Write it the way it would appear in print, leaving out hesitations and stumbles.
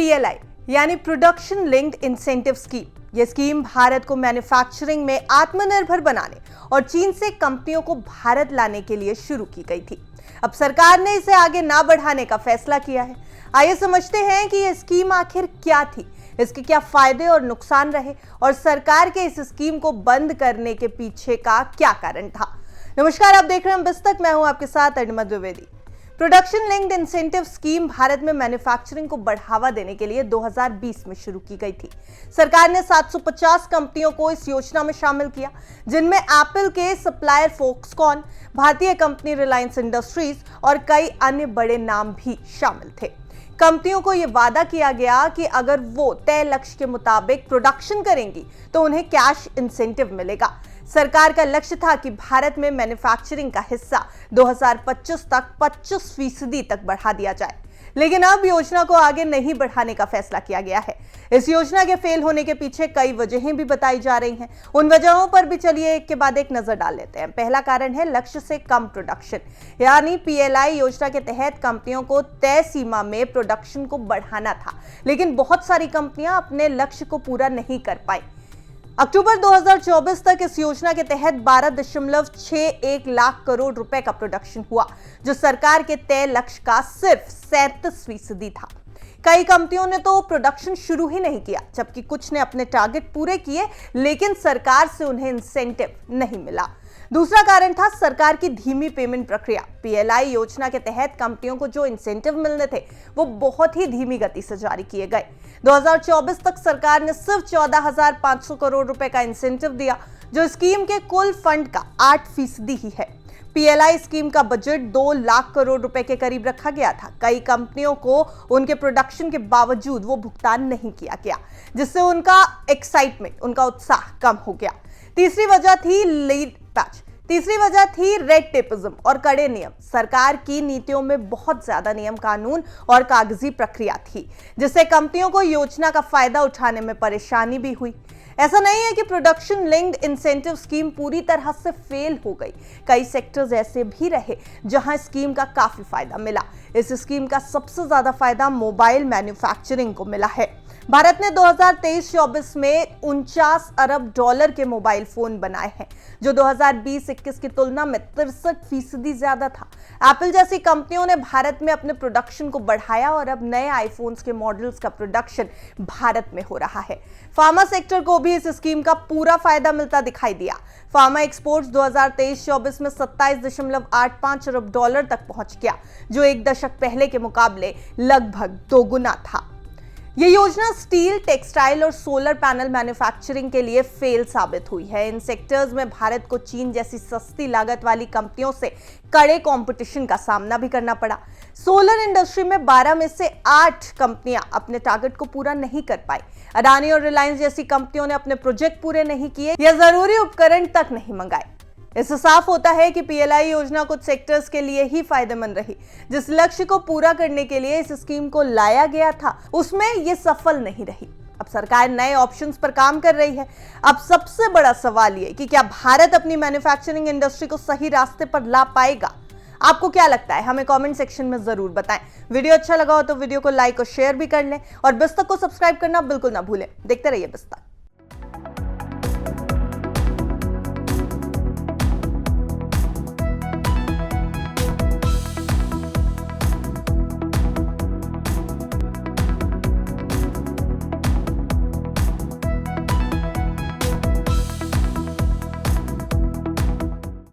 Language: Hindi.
पीएलआई यानी प्रोडक्शन लिंक्ड इंसेंटिव स्कीम। यह स्कीम भारत को मैन्युफैक्चरिंग में आत्मनिर्भर बनाने और चीन से कंपनियों को भारत लाने के लिए शुरू की गई थी। अब सरकार ने इसे आगे ना बढ़ाने का फैसला किया है। आइए समझते हैं कि यह स्कीम आखिर क्या थी, इसके क्या फायदे और नुकसान रहे और सरकार के इस स्कीम को बंद करने के पीछे का क्या कारण था। नमस्कार, आप देख रहे हैं बिस्तक। मैं हूं आपके साथ अडमत Dwivedi. Production linked incentive scheme Bharat में मैन्युफैक्चरिंग को बढ़ावा देने के लिए 2020 में शुरू की गई थी। सरकार ने 750 कंपनियों को इस योजना में शामिल किया, जिनमें एप्पल के सप्लायर फॉक्सकॉन, भारतीय कंपनी रिलायंस इंडस्ट्रीज और कई अन्य बड़े नाम भी शामिल थे। कंपनियों को यह वादा किया गया कि अगर वो तय लक्ष्य के मुताबिक प्रोडक्शन करेंगी तो उन्हें कैश इंसेंटिव मिलेगा। सरकार का लक्ष्य था कि भारत में मैन्युफैक्चरिंग का हिस्सा 2025 तक 25% तक बढ़ा दिया जाए, लेकिन अब योजना को आगे नहीं बढ़ाने का फैसला किया गया है। इस योजना के फेल होने के पीछे कई वजहें भी बताई जा रही हैं। उन वजहों पर भी चलिए एक के बाद एक नजर डाल लेते हैं। पहला कारण है लक्ष्य से कम प्रोडक्शन, यानी पीएलआई योजना के तहत कंपनियों को तय सीमा में प्रोडक्शन को बढ़ाना था, लेकिन बहुत सारी कंपनियां अपने लक्ष्य को पूरा नहीं कर पाई। अक्टूबर 2024 तक इस योजना के तहत 12.61 लाख करोड़ रुपए का प्रोडक्शन हुआ, जो सरकार के तय लक्ष्य का सिर्फ 37% था। कई कंपनियों ने तो प्रोडक्शन शुरू ही नहीं किया, जबकि कुछ ने अपने टारगेट पूरे किए, लेकिन सरकार से उन्हें इंसेंटिव नहीं मिला। दूसरा कारण था सरकार की धीमी पेमेंट प्रक्रिया। पीएलआई योजना के तहत कंपनियों को जो इंसेंटिव मिलने थे वो बहुत ही धीमी गति से जारी किए गए। 2024 तक सरकार ने सिर्फ 14,500 करोड़ रुपए का इंसेंटिव दिया, जो स्कीम के कुल फंड का 8% ही है। पीएलआई स्कीम का बजट 2 लाख करोड़ रुपए के करीब रखा गया था। कई कंपनियों को उनके प्रोडक्शन के बावजूद वो भुगतान नहीं किया गया, जिससे उनका एक्साइटमेंट, उनका उत्साह कम हो गया। तीसरी वजह थी रेड टेपिज्म और कड़े नियम। सरकार की नीतियों में बहुत ज्यादा नियम कानून और कागजी प्रक्रिया थी, जिससे कंपनियों को योजना का फायदा उठाने में परेशानी भी हुई। ऐसा नहीं है कि प्रोडक्शन लिंक्ड इंसेंटिव स्कीम पूरी तरह से फेल हो गई। कई सेक्टर्स ऐसे भी रहे जहां स्कीम का काफी फायदा मिला। इस स्कीम का सबसे ज्यादा फायदा मोबाइल मैन्युफैक्चरिंग को मिला है। भारत ने 2023-24 में $49 अरब के मोबाइल फोन बनाए हैं, जो 2020-21 की तुलना में 63% ज्यादा था। एप्पल जैसी कंपनियों ने भारत में अपने प्रोडक्शन को बढ़ाया और अब नए आईफोन्स के मॉडल्स का प्रोडक्शन भारत में हो रहा है। फार्मा सेक्टर को भी इस स्कीम का पूरा फायदा मिलता दिखाई दिया। फार्मा एक्सपोर्ट्स 2023-24 में $27.85 अरब तक पहुंच गया, जो एक दशक पहले के मुकाबले लगभग दोगुना था। ये योजना स्टील, टेक्सटाइल और सोलर पैनल मैन्युफैक्चरिंग के लिए फेल साबित हुई है। इन सेक्टर्स में भारत को चीन जैसी सस्ती लागत वाली कंपनियों से कड़े कंपटीशन का सामना भी करना पड़ा। सोलर इंडस्ट्री में 12 में से 8 कंपनियां अपने टारगेट को पूरा नहीं कर पाई। अडानी और रिलायंस जैसी कंपनियों ने अपने प्रोजेक्ट पूरे नहीं किए या जरूरी उपकरण तक नहीं मंगाए। इससे साफ होता है कि पीएलआई योजना कुछ सेक्टर्स के लिए ही फायदेमंद रही। जिस लक्ष्य को पूरा करने के लिए इस स्कीम को लाया गया था, उसमें ये सफल नहीं रही। अब सरकार नए ऑप्शंस पर काम कर रही है। अब सबसे बड़ा सवाल ये कि क्या भारत अपनी मैन्युफैक्चरिंग इंडस्ट्री को सही रास्ते पर ला पाएगा? आपको क्या लगता है? हमें कमेंट सेक्शन में जरूर बताएं। वीडियो अच्छा लगा हो तो वीडियो को लाइक और शेयर भी कर लें और बिस्तक को सब्सक्राइब करना बिल्कुल ना भूलें। देखते रहिए बिस्तक।